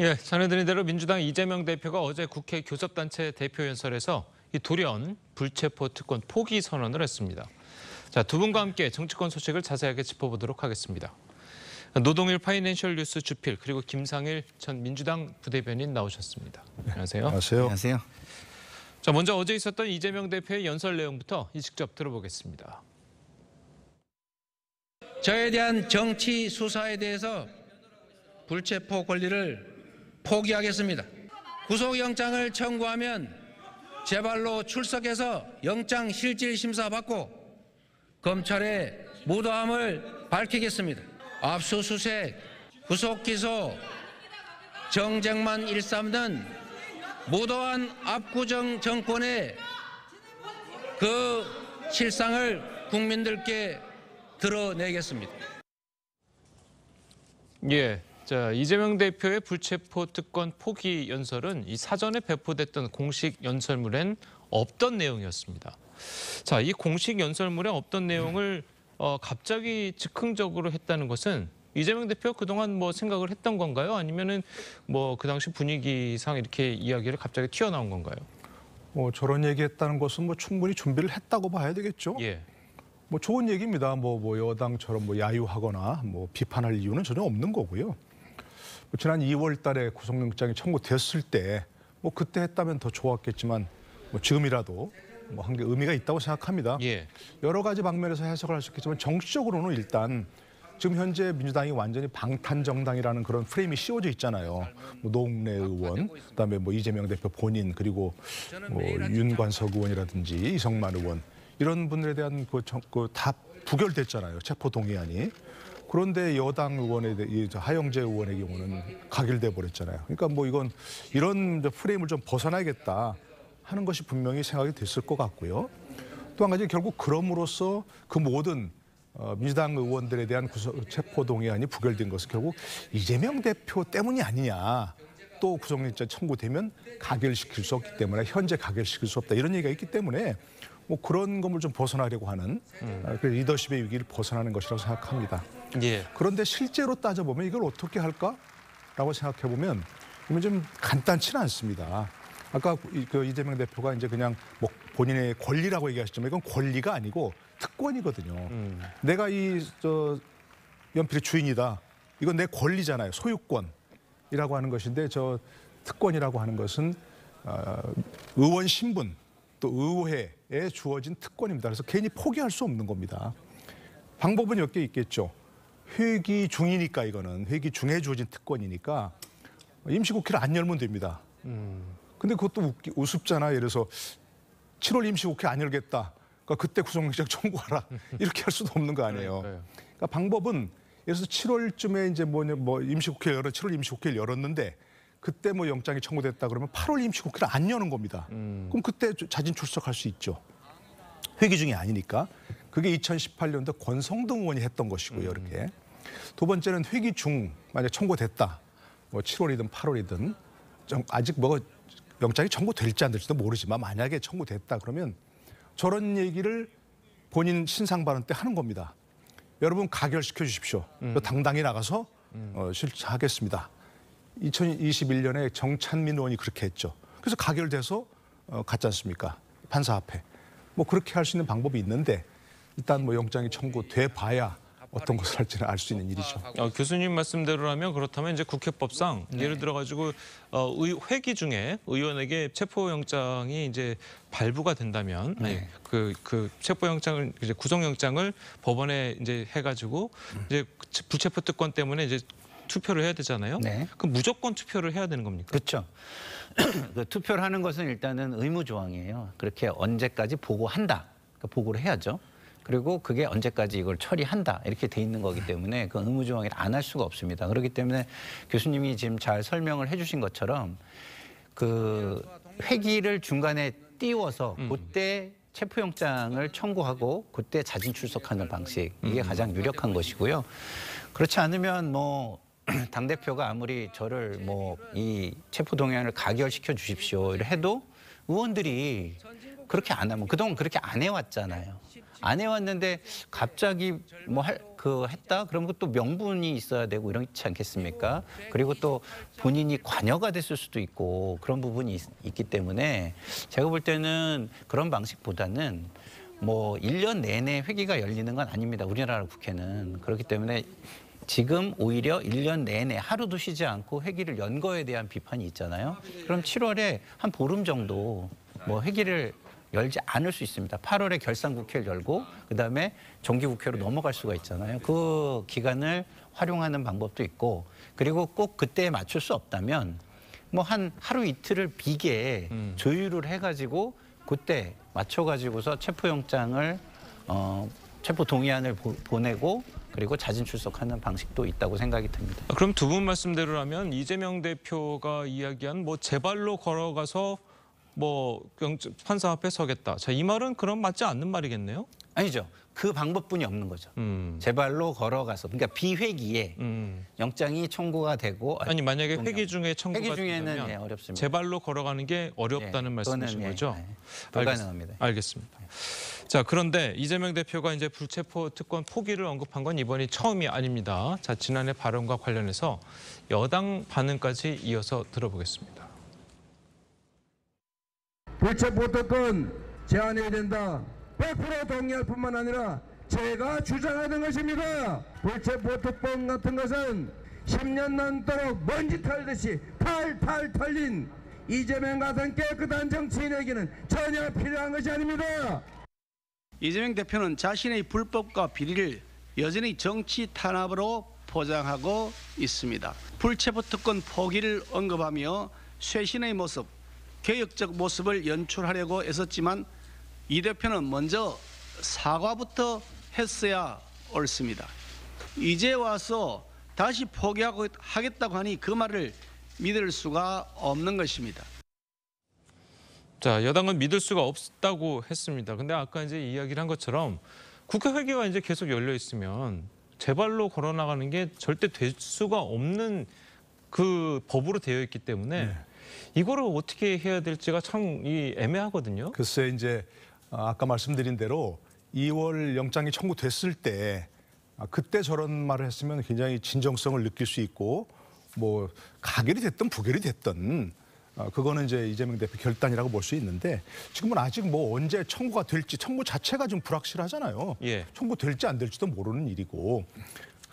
예, 전해드린 대로 민주당 이재명 대표가 어제 국회 교섭단체 대표연설에서 이 돌연 불체포 특권 포기 선언을 했습니다. 자, 두 분과 함께 정치권 소식을 자세하게 짚어보도록 하겠습니다. 노동일 파이낸셜 뉴스 주필 그리고 김상일 전 민주당 부대변인 나오셨습니다. 안녕하세요. 안녕하세요. 자, 먼저 어제 있었던 이재명 대표의 연설 내용부터 직접 들어보겠습니다. 저에 대한 정치 수사에 대해서 불체포 권리를 포기하겠습니다. 구속영장을 청구하면 제발로 출석해서 영장 실질 심사 받고 검찰의 무도함을 밝히겠습니다. 압수수색, 구속기소, 정쟁만 일삼는 무도한 압구정 정권의 그 실상을 국민들께 드러내겠습니다. 예. 자, 이재명 대표의 불체포 특권 포기 연설은 이 사전에 배포됐던 공식 연설문엔 없던 내용이었습니다. 자, 이 공식 연설문에 없던 내용을 갑자기 즉흥적으로 했다는 것은 이재명 대표가 그동안 뭐 생각을 했던 건가요? 아니면은 뭐 그 당시 분위기상 이렇게 이야기를 갑자기 튀어나온 건가요? 저런 얘기했다는 것은 충분히 준비를 했다고 봐야 되겠죠. 예. 좋은 얘기입니다. 여당처럼 야유하거나 비판할 이유는 전혀 없는 거고요. 지난 2월 달에 구속영장이 청구됐을 때 그때 했다면 더 좋았겠지만 지금이라도 한 게 의미가 있다고 생각합니다. 예. 여러 가지 방면에서 해석을 할 수 있겠지만 정치적으로는 일단 지금 현재 민주당이 완전히 방탄정당이라는 그런 프레임이 씌워져 있잖아요. 노웅래 의원, 그다음에 이재명 대표 본인, 그리고 윤관석 의원이라든지 이성만 의원 이런 분들에 대한 다 부결됐잖아요. 체포동의안이. 그런데 여당 의원에 대해 하영재 의원의 경우는 가결돼 버렸잖아요. 그러니까 이건 이런 프레임을 좀 벗어나야겠다 하는 것이 분명히 생각이 됐을 것 같고요. 또 한 가지 결국 그럼으로써 그 모든 민주당 의원들에 대한 체포동의안이 부결된 것은 결국 이재명 대표 때문이 아니냐. 또 구속영장 청구되면 가결시킬 수 없기 때문에 현재 가결시킬 수 없다. 이런 얘기가 있기 때문에 그런 것을 좀 벗어나려고 하는 리더십의 위기를 벗어나는 것이라고 생각합니다. 예. 그런데 실제로 따져보면 이걸 어떻게 할까라고 생각해보면 이건 좀 간단치는 않습니다. 아까 이재명 대표가 이제 그냥 본인의 권리라고 얘기하셨지만 이건 권리가 아니고 특권이거든요. 내가 연필의 주인이다. 이건 내 권리잖아요. 소유권이라고 하는 것인데 특권이라고 하는 것은 의원 신분 또 의회에 주어진 특권입니다. 그래서 괜히 포기할 수 없는 겁니다. 방법은 몇 개 있겠죠. 회기 중이니까 이거는 회기 중에 주어진 특권이니까 임시국회를 안 열면 됩니다. 근데 그것도 우습잖아. 예를 들어서 7월 임시국회 안 열겠다. 그러니까 그때 구속영장 청구하라. 이렇게 할 수도 없는 거 아니에요. 그러니까 방법은 예를 들어서 7월쯤에 이제 임시국회 7월 임시국회를 열었는데 그때 영장이 청구됐다 그러면 8월 임시국회를 안 여는 겁니다. 그럼 그때 자진 출석할 수 있죠. 회기 중이 아니니까. 그게 2018년도 권성동 의원이 했던 것이고요. 이렇게. 두 번째는 회기 중 만약 청구됐다. 7월이든 8월이든 아직 영장이 청구될지 안 될지도 모르지만 만약에 청구됐다 그러면 저런 얘기를 본인 신상 발언 때 하는 겁니다. 여러분 가결시켜 주십시오. 당당히 나가서 실천하겠습니다. 2021년에 정찬민 의원이 그렇게 했죠. 그래서 가결돼서 갔지 않습니까? 판사 앞에. 그렇게 할 수 있는 방법이 있는데 일단 영장이 청구돼 봐야 어떤 것을 할지는 알 수 있는 일이죠. 교수님 말씀대로라면 그렇다면 이제 국회법상 예를 들어 가지고 회기 중에 의원에게 체포영장이 이제 발부가 된다면 그 체포영장을 이제 구속영장을 법원에 이제 해가지고 이제 불체포특권 때문에 이제 투표를 해야 되잖아요. 네. 그럼 무조건 투표를 해야 되는 겁니까? 그렇죠. 그 투표를 하는 것은 일단은 의무 조항이에요. 그렇게 언제까지 보고한다. 그러니까 보고를 해야죠. 그리고 그게 언제까지 이걸 처리한다. 이렇게 돼 있는 거기 때문에 그 의무 조항을 안 할 수가 없습니다. 그렇기 때문에 교수님이 지금 잘 설명을 해 주신 것처럼 그 회기를 중간에 띄워서 그때 체포영장을 청구하고 그때 자진 출석하는 방식. 이게 가장 유력한 것이고요. 그렇지 않으면 당대표가 아무리 저를 이 체포동의안을 가결시켜 주십시오. 이래 해도 의원들이 그렇게 안 하면 그동안 그렇게 안 해왔잖아요. 안 해왔는데 갑자기 뭐 했다? 그러면 또 명분이 있어야 되고 이렇지 않겠습니까? 그리고 또 본인이 관여가 됐을 수도 있고 그런 부분이 있기 때문에 제가 볼 때는 그런 방식보다는 뭐 1년 내내 회기가 열리는 건 아닙니다. 우리나라 국회는. 그렇기 때문에 지금 오히려 1년 내내 하루도 쉬지 않고 회기를 연 거에 대한 비판이 있잖아요. 그럼 7월에 한 보름 정도 뭐 회기를 열지 않을 수 있습니다. 8월에 결산국회를 열고 그다음에 정기국회로 넘어갈 수가 있잖아요. 그 기간을 활용하는 방법도 있고 그리고 꼭 그때에 맞출 수 없다면 뭐 한 하루 이틀을 비게 조율을 해가지고 그때 맞춰가지고서 체포영장을 체포 동의안을 보내고 그리고 자진 출석하는 방식도 있다고 생각이 듭니다. 그럼 두 분 말씀대로라면 이재명 대표가 이야기한 뭐 제 발로 걸어가서 뭐 판사 앞에 서겠다. 자, 이 말은 그럼 맞지 않는 말이겠네요? 아니죠. 그 방법뿐이 없는 거죠. 제 발로 걸어가서 그러니까 비회기에 영장이 청구가 되고 아니 만약에 회기 중에 청구가 회기 중에는 된다면 예, 어렵습니다. 제 발로 걸어가는 게 어렵다는 예, 말씀이신 그거는, 거죠? 예, 불가능합니다. 알겠습니다. 자, 그런데 이재명 대표가 이제 불체포 특권 포기를 언급한 건 이번이 처음이 아닙니다. 자, 지난해 발언과 관련해서 여당 반응까지 이어서 들어보겠습니다. 불체포 특권 제한해야 된다. 100% 동의할 뿐만 아니라 제가 주장하는 것입니다. 불체포 특권 같은 것은 10년 넘도록 먼지 털듯이 탈탈 털린 이재명 같은 깨끗한 정치인에게는 전혀 필요한 것이 아닙니다. 이재명 대표는 자신의 불법과 비리를 여전히 정치 탄압으로 포장하고 있습니다. 불체포 특권 포기를 언급하며 쇄신의 모습, 개혁적 모습을 연출하려고 애썼지만 이 대표는 먼저 사과부터 했어야 옳습니다. 이제 와서 다시 포기하겠다고 하니 그 말을 믿을 수가 없는 것입니다. 자, 여당은 믿을 수가 없다고 했습니다. 근데 아까 이제 이야기를 한 것처럼 국회 회기가 이제 계속 열려 있으면 제 발로 걸어 나가는 게 절대 될 수가 없는 그 법으로 되어 있기 때문에 이거를 어떻게 해야 될지가 참 애매하거든요. 글쎄 이제 아까 말씀드린 대로 2월 영장이 청구됐을 때 그때 저런 말을 했으면 굉장히 진정성을 느낄 수 있고 뭐 가결이 됐든 부결이 됐든 그거는 이제 이재명 대표 결단이라고 볼 수 있는데 지금은 아직 뭐 언제 청구가 될지 청구 자체가 좀 불확실하잖아요. 예. 청구될지 안 될지도 모르는 일이고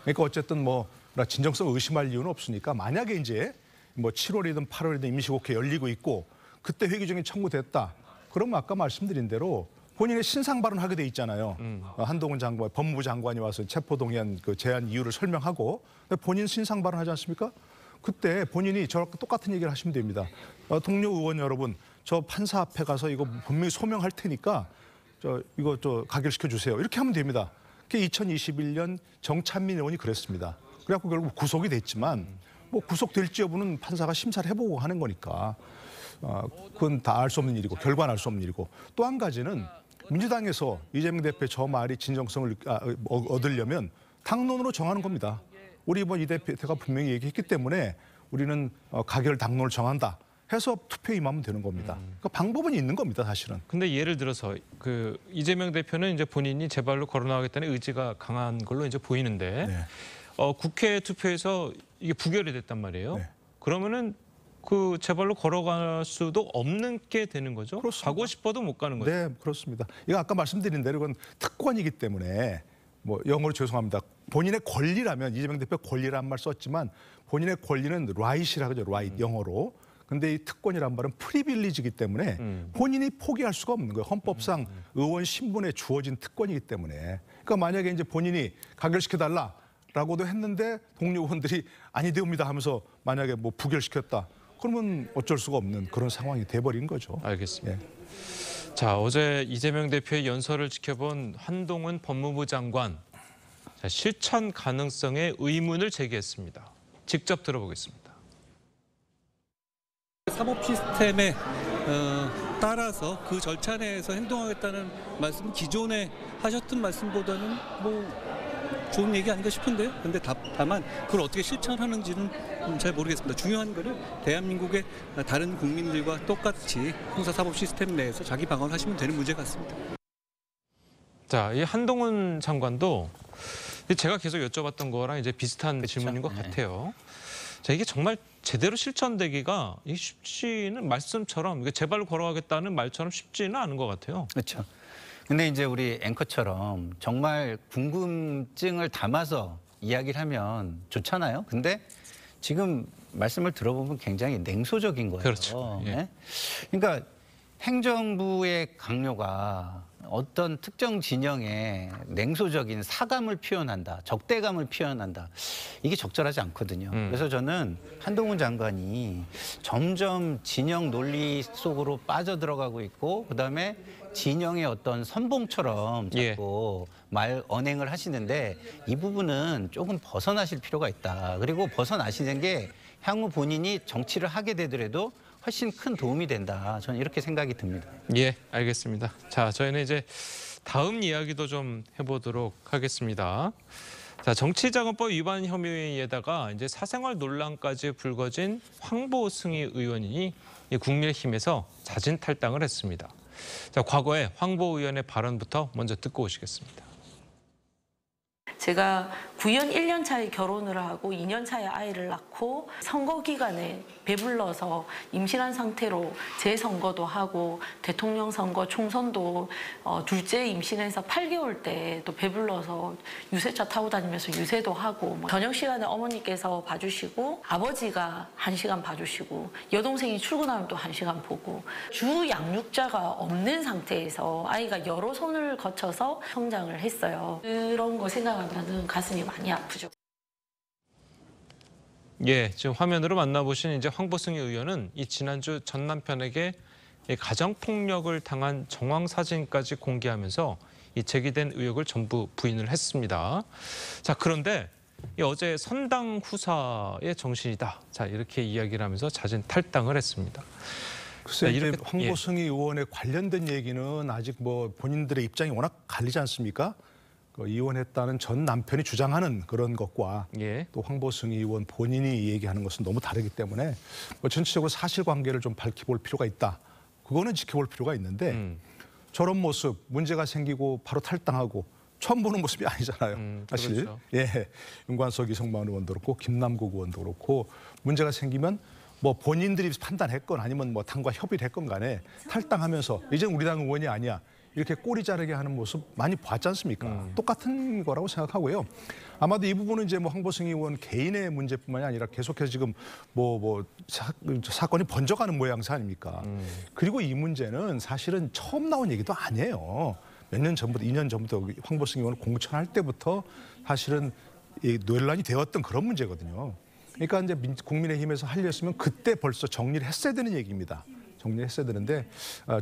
그러니까 어쨌든 뭐 진정성 의심할 이유는 없으니까 만약에 이제 뭐 7월이든 8월이든 임시국회 열리고 있고 그때 회기 중에 청구됐다. 그러면 아까 말씀드린 대로 본인의 신상 발언하게 돼 있잖아요. 한동훈 장관, 법무부 장관이 와서 체포동의안 그 제한 이유를 설명하고 본인 신상 발언하지 않습니까? 그때 본인이 저랑 똑같은 얘기를 하시면 됩니다. 동료 의원 여러분, 저 판사 앞에 가서 이거 분명히 소명할 테니까 이거 가결시켜 주세요. 이렇게 하면 됩니다. 그게 2021년 정찬민 의원이 그랬습니다. 그래갖고 결국 구속이 됐지만 뭐 구속될지 여부는 판사가 심사를 해보고 하는 거니까 그건 다 알 수 없는 일이고 결과는 알 수 없는 일이고 또 한 가지는 민주당에서 이재명 대표의 저 말이 진정성을 얻으려면 당론으로 정하는 겁니다. 우리 이 대표가 분명히 얘기했기 때문에 우리는 가결 당론을 정한다 해서 투표에 임하면 되는 겁니다. 그러니까 방법은 있는 겁니다, 사실은. 근데 예를 들어서 그 이재명 대표는 이제 본인이 제 발로 걸어 나가겠다는 의지가 강한 걸로 이제 보이는데 네. 국회 투표에서 이게 부결이 됐단 말이에요. 네. 그러면은 그 제 발로 걸어갈 수도 없는 게 되는 거죠. 그렇습니다. 가고 싶어도 못 가는 거죠. 네, 그렇습니다. 이거 아까 말씀드린 대로 이건 특권이기 때문에 뭐 영어로 죄송합니다. 본인의 권리라면 이재명 대표 권리란 말 썼지만 본인의 권리는 right이라고 하죠. right 영어로. 근데 이 특권이란 말은 프리빌리지이기 때문에 본인이 포기할 수가 없는 거예요. 헌법상 의원 신분에 주어진 특권이기 때문에. 그러니까 만약에 이제 본인이 가결시켜달라라고도 했는데 동료 의원들이 아니되옵니다 하면서 만약에 뭐 부결시켰다. 그러면 어쩔 수가 없는 그런 상황이 돼버린 거죠. 알겠습니다. 예. 자, 어제 이재명 대표의 연설을 지켜본 한동훈 법무부 장관 실천 가능성에 의문을 제기했습니다. 직접 들어보겠습니다. 사법 시스템에 따라서 그 절차 내에서 행동하겠다는 말씀은 기존에 하셨던 말씀보다는 뭐 좋은 얘기 아닌가 싶은데요. 근데 다만 그걸 어떻게 실천하는지는 잘 모르겠습니다. 중요한 거는 대한민국의 다른 국민들과 똑같이 형사사법 시스템 내에서 자기 방어를 하시면 되는 문제 같습니다. 자, 이 한동훈 장관도 제가 계속 여쭤봤던 거랑 이제 비슷한 질문인 것 같아요. 자, 이게 정말 제대로 실천되기가 쉽지는 말씀처럼 이게 제발 걸어가겠다는 말처럼 쉽지는 않은 것 같아요. 그렇죠. 근데 이제 우리 앵커처럼 정말 궁금증을 담아서 이야기를 하면 좋잖아요. 근데 지금 말씀을 들어보면 굉장히 냉소적인 거예요. 그렇죠. 예. 네? 그러니까 행정부의 강요가 어떤 특정 진영에 냉소적인 사감을 표현한다, 적대감을 표현한다. 이게 적절하지 않거든요. 그래서 저는 한동훈 장관이 점점 진영 논리 속으로 빠져들어가고 있고 그다음에 진영의 어떤 선봉처럼 자꾸 말 언행을 하시는데 이 부분은 조금 벗어나실 필요가 있다. 그리고 벗어나시는 게 향후 본인이 정치를 하게 되더라도 훨씬 큰 도움이 된다. 저는 이렇게 생각이 듭니다. 예, 알겠습니다. 자, 저희는 이제 다음 이야기도 좀 해보도록 하겠습니다. 자, 정치자금법 위반 혐의에다가 이제 사생활 논란까지 불거진 황보승희 의원이 국민의힘에서 자진 탈당을 했습니다. 자, 과거에 황보 의원의 발언부터 먼저 듣고 오시겠습니다. 제가 구연 1년 차에 결혼을 하고 2년 차에 아이를 낳고 선거 기간에 배불러서 임신한 상태로 재선거도 하고 대통령 선거 총선도 둘째 임신해서 8개월 때 또 배불러서 유세차 타고 다니면서 유세도 하고 저녁 시간에 어머니께서 봐주시고 아버지가 1시간 봐주시고 여동생이 출근하면 또 1시간 보고 주 양육자가 없는 상태에서 아이가 여러 손을 거쳐서 성장을 했어요. 그런 거 생각하면 가슴이 많이 아프죠. 예, 지금 화면으로 만나보신 이제 황보승희 의원은 이 지난주 전 남편에게 가정폭력을 당한 정황 사진까지 공개하면서 이 제기된 의혹을 전부 부인을 했습니다. 자, 그런데 어제 선당 후사의 정신이다. 자, 이렇게 이야기를 하면서 자진 탈당을 했습니다. 글쎄, 이제 황보승희 의원에 관련된 얘기는 아직 뭐 본인들의 입장이 워낙 갈리지 않습니까? 이혼했다는 전 남편이 주장하는 그런 것과 또 황보승희 의원 본인이 얘기하는 것은 너무 다르기 때문에 전체적으로 사실관계를 좀 밝혀볼 필요가 있다. 그거는 지켜볼 필요가 있는데 저런 모습, 문제가 생기고 바로 탈당하고 처음 보는 모습이 아니잖아요. 사실. 그렇죠. 예, 윤관석 이성만 의원도 그렇고 김남국 의원도 그렇고 문제가 생기면 뭐 본인들이 판단했건 아니면 뭐 당과 협의를 했건 간에 탈당하면서 이제 우리 당 의원이 아니야. 이렇게 꼬리 자르게 하는 모습 많이 봤지 않습니까? 똑같은 거라고 생각하고요. 아마도 이 부분은 이제 뭐 황보승희 의원 개인의 문제뿐만이 아니라 계속해서 지금 사건이 번져가는 모양새 아닙니까? 그리고 이 문제는 사실은 처음 나온 얘기도 아니에요. 몇 년 전부터, 2년 전부터 황보승희 의원을 공천할 때부터 사실은 논란이 되었던 그런 문제거든요. 그러니까 이제 국민의힘에서 하려면 그때 벌써 정리를 했어야 되는 얘기입니다. 정리했어야 되는데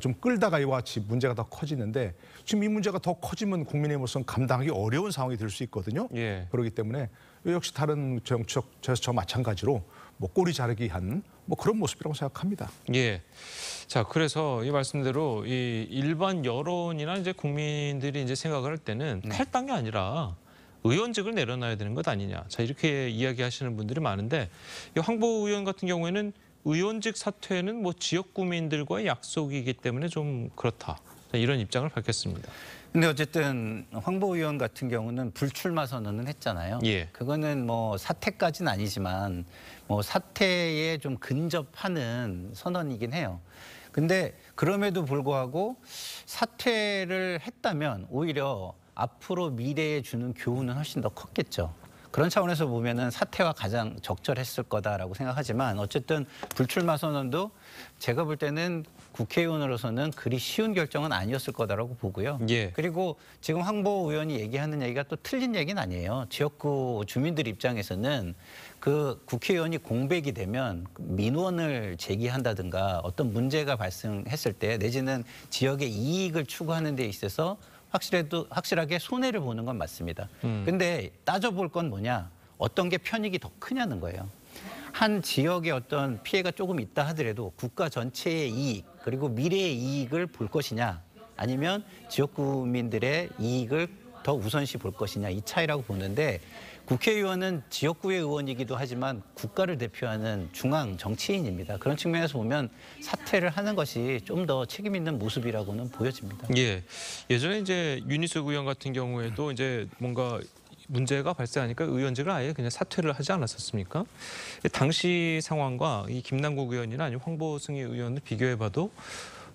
좀 끌다가 이와 같이 문제가 더 커지는데 지금 이 문제가 더 커지면 국민의힘으로서는 감당하기 어려운 상황이 될 수 있거든요. 그렇기 때문에 역시 다른 정치적 제스처와 마찬가지로 뭐 꼬리 자르기 한 뭐 그런 모습이라고 생각합니다. 예. 자, 그래서 이 말씀대로 이 일반 여론이나 이제 국민들이 이제 생각을 할 때는 탈당이 아니라 의원직을 내려놔야 되는 것 아니냐. 자, 이렇게 이야기하시는 분들이 많은데 이 황보 의원 같은 경우에는 의원직 사퇴는 뭐 지역 구민들과의 약속이기 때문에 좀 그렇다. 이런 입장을 밝혔습니다. 근데 어쨌든 황보 의원 같은 경우는 불출마 선언은 했잖아요. 그거는 뭐 사퇴까지는 아니지만 뭐 사퇴에 좀 근접하는 선언이긴 해요. 근데 그럼에도 불구하고 사퇴를 했다면 오히려 앞으로 미래에 주는 교훈은 훨씬 더 컸겠죠. 그런 차원에서 보면은 사퇴와 가장 적절했을 거다라고 생각하지만 어쨌든 불출마 선언도 제가 볼 때는 국회의원으로서는 그리 쉬운 결정은 아니었을 거다라고 보고요. 그리고 지금 황보 의원이 얘기하는 얘기가 또 틀린 얘기는 아니에요. 지역구 주민들 입장에서는 그 국회의원이 공백이 되면 민원을 제기한다든가 어떤 문제가 발생했을 때 내지는 지역의 이익을 추구하는 데 있어서 확실하게 손해를 보는 건 맞습니다. 근데 따져볼 건 뭐냐? 어떤 게 편익이 더 크냐는 거예요. 한 지역에 어떤 피해가 조금 있다 하더라도 국가 전체의 이익 그리고 미래의 이익을 볼 것이냐 아니면 지역구민들의 이익을 더 우선시 볼 것이냐 이 차이라고 보는데 국회의원은 지역구의 의원이기도 하지만 국가를 대표하는 중앙 정치인입니다. 그런 측면에서 보면 사퇴를 하는 것이 좀 더 책임 있는 모습이라고는 보여집니다. 예, 예전에 이제 윤희숙 의원 같은 경우에도 이제 뭔가 문제가 발생하니까 의원직을 아예 그냥 사퇴를 하지 않았었습니까? 당시 상황과 이 김남국 의원이나 아니면 황보승희 의원을 비교해봐도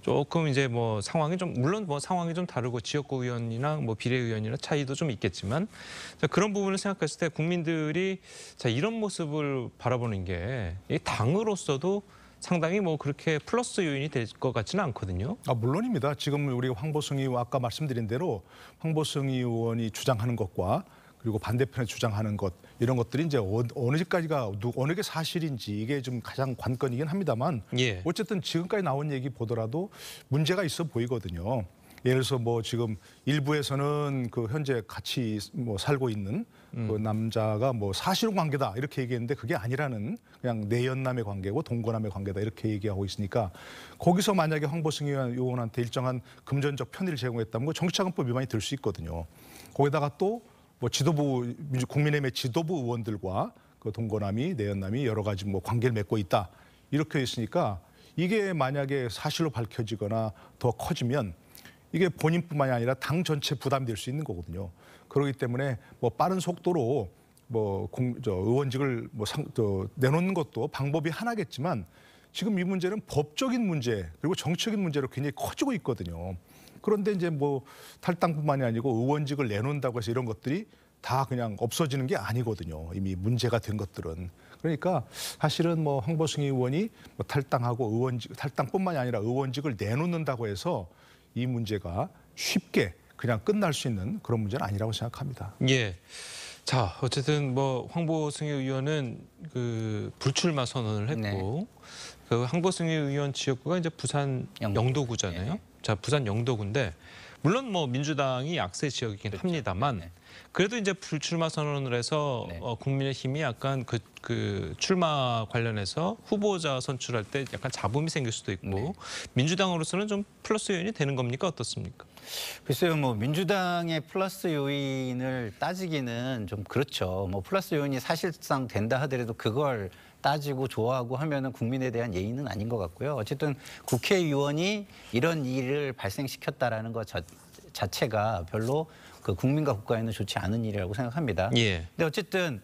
조금 이제 뭐 상황이 좀 물론 뭐 상황이 좀 다르고 지역구 의원이나 뭐 비례의원이나 차이도 좀 있겠지만 자, 그런 부분을 생각했을 때 국민들이 자 이런 모습을 바라보는 게 이 당으로서도 상당히 뭐 그렇게 플러스 요인이 될 것 같지는 않거든요. 물론입니다. 지금 우리 황보승희 의원 아까 말씀드린 대로 황보승희 의원이 주장하는 것과 그리고 반대편에 주장하는 것 이런 것들이 이제 어느 지까지가 어느 게 사실인지 이게 좀 가장 관건이긴 합니다만 예. 어쨌든 지금까지 나온 얘기 보더라도 문제가 있어 보이거든요. 예를 들어서 뭐 지금 일부에서는 그 현재 같이 뭐 살고 있는 그 남자가 뭐 사실관계다 이렇게 얘기했는데 그게 아니라는 그냥 내연남의 관계고 동거남의 관계다 이렇게 얘기하고 있으니까 거기서 만약에 황보승희 의원한테 일정한 금전적 편의를 제공했다면 그 정치자금법 위반이 될 수 있거든요. 거기다가 또 뭐 지도부 국민의힘의 지도부 의원들과 그 동거남이 내연남이 여러 가지 뭐 관계를 맺고 있다 이렇게 있으니까 이게 만약에 사실로 밝혀지거나 더 커지면 이게 본인뿐만이 아니라 당 전체 부담이 될 수 있는 거거든요. 그렇기 때문에 뭐 빠른 속도로 뭐 의원직을 뭐 내놓는 것도 방법이 하나겠지만 지금 이 문제는 법적인 문제 그리고 정치적인 문제로 굉장히 커지고 있거든요. 그런데 이제 뭐 탈당뿐만이 아니고 의원직을 내놓는다고 해서 이런 것들이 다 그냥 없어지는 게 아니거든요. 이미 문제가 된 것들은. 그러니까 사실은 뭐 황보승희 의원이 뭐 탈당하고 탈당뿐만이 아니라 의원직을 내놓는다고 해서 이 문제가 쉽게 그냥 끝날 수 있는 그런 문제는 아니라고 생각합니다. 예. 자, 어쨌든 뭐 황보승희 의원은 그 불출마 선언을 했고 네. 그 황보승희 의원 지역구가 이제 부산 영도구잖아요. 네. 자, 부산 영도구인데 물론 뭐 민주당이 약세 지역이긴 그렇죠. 합니다만 네. 그래도 이제 불출마 선언을 해서 네. 국민의힘이 약간 그 출마 관련해서 후보자 선출할 때 약간 잡음이 생길 수도 있고 네. 민주당으로서는 좀 플러스 요인이 되는 겁니까 어떻습니까? 글쎄요, 뭐 민주당의 플러스 요인을 따지기는 좀 그렇죠. 뭐 플러스 요인이 사실상 된다 하더라도 그걸 따지고 좋아하고 하면은 국민에 대한 예의는 아닌 것 같고요. 어쨌든 국회의원이 이런 일을 발생시켰다라는 것 자체가 별로 그 국민과 국가에는 좋지 않은 일이라고 생각합니다. 예. 근데 어쨌든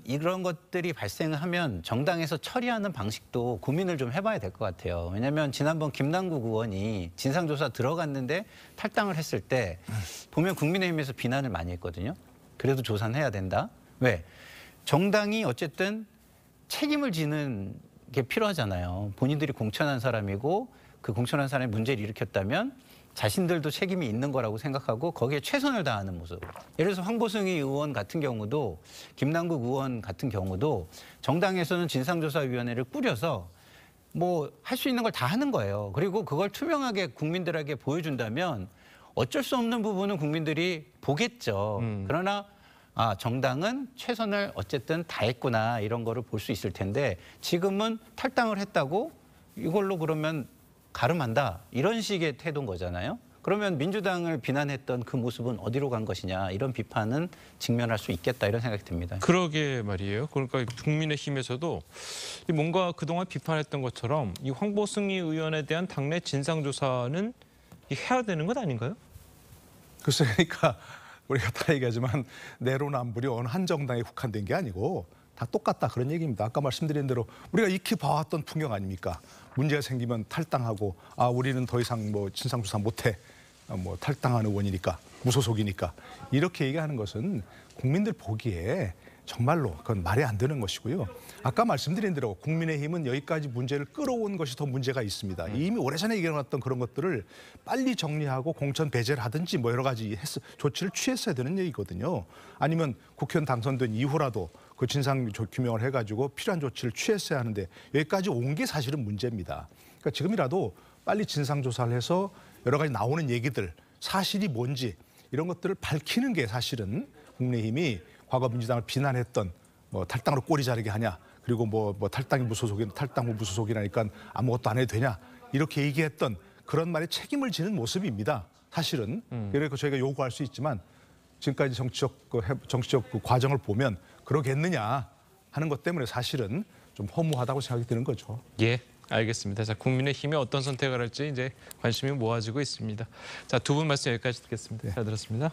이런 것들이 발생하면 정당에서 처리하는 방식도 고민을 좀 해봐야 될 것 같아요. 왜냐하면 지난번 김남국 의원이 진상조사 들어갔는데 탈당을 했을 때 보면 국민의힘에서 비난을 많이 했거든요. 그래도 조사는 해야 된다. 왜? 정당이 어쨌든 책임을 지는 게 필요하잖아요. 본인들이 공천한 사람이고 그 공천한 사람이 문제를 일으켰다면 자신들도 책임이 있는 거라고 생각하고 거기에 최선을 다하는 모습. 예를 들어서 황보승희 의원 같은 경우도 김남국 의원 같은 경우도 정당에서는 진상조사위원회를 꾸려서 뭐 할 수 있는 걸 다 하는 거예요. 그리고 그걸 투명하게 국민들에게 보여준다면 어쩔 수 없는 부분은 국민들이 보겠죠. 그러나 정당은 최선을 어쨌든 다했구나 이런 거를 볼 수 있을 텐데 지금은 탈당을 했다고 이걸로 그러면 가름한다 이런 식의 태도인 거잖아요. 그러면 민주당을 비난했던 그 모습은 어디로 간 것이냐 이런 비판은 직면할 수 있겠다 이런 생각이 듭니다. 그러게 말이에요. 그러니까 국민의힘에서도 뭔가 그동안 비판했던 것처럼 이 황보승희 의원에 대한 당내 진상조사는 해야 되는 것 아닌가요? 글쎄 그러니까 우리가 다 얘기하지만 내로남불이 어느 한 정당에 국한된 게 아니고 다 똑같다 그런 얘기입니다. 아까 말씀드린 대로 우리가 익히 봐왔던 풍경 아닙니까? 문제가 생기면 탈당하고 우리는 더 이상 뭐 진상조사 못해. 뭐 탈당한 의원이니까 무소속이니까 이렇게 얘기하는 것은 국민들 보기에 정말로 그건 말이 안 되는 것이고요. 아까 말씀드린 대로 국민의힘은 여기까지 문제를 끌어온 것이 더 문제가 있습니다. 이미 오래전에 얘기해놨던 그런 것들을 빨리 정리하고 공천 배제를 하든지 뭐 여러 가지 조치를 취했어야 되는 얘기거든요. 아니면 국회의원 당선된 이후라도 그 진상 규명을 해가지고 필요한 조치를 취했어야 하는데 여기까지 온 게 사실은 문제입니다. 그러니까 지금이라도 빨리 진상조사를 해서 여러 가지 나오는 얘기들, 사실이 뭔지 이런 것들을 밝히는 게 사실은 국민의힘이 과거 민주당을 비난했던 뭐 탈당으로 꼬리 자르게 하냐 그리고 뭐 탈당이 무소속이나 탈당 후 무소속이라니까 아무것도 안 해도 되냐 이렇게 얘기했던 그런 말에 책임을 지는 모습입니다. 사실은 그래서 저희가 요구할 수 있지만 지금까지 정치적 그 과정을 보면 그러겠느냐 하는 것 때문에 사실은 좀 허무하다고 생각이 드는 거죠. 예, 알겠습니다. 자, 국민의힘이 어떤 선택을 할지 이제 관심이 모아지고 있습니다. 자, 두 분 말씀 여기까지 듣겠습니다. 잘 들었습니다.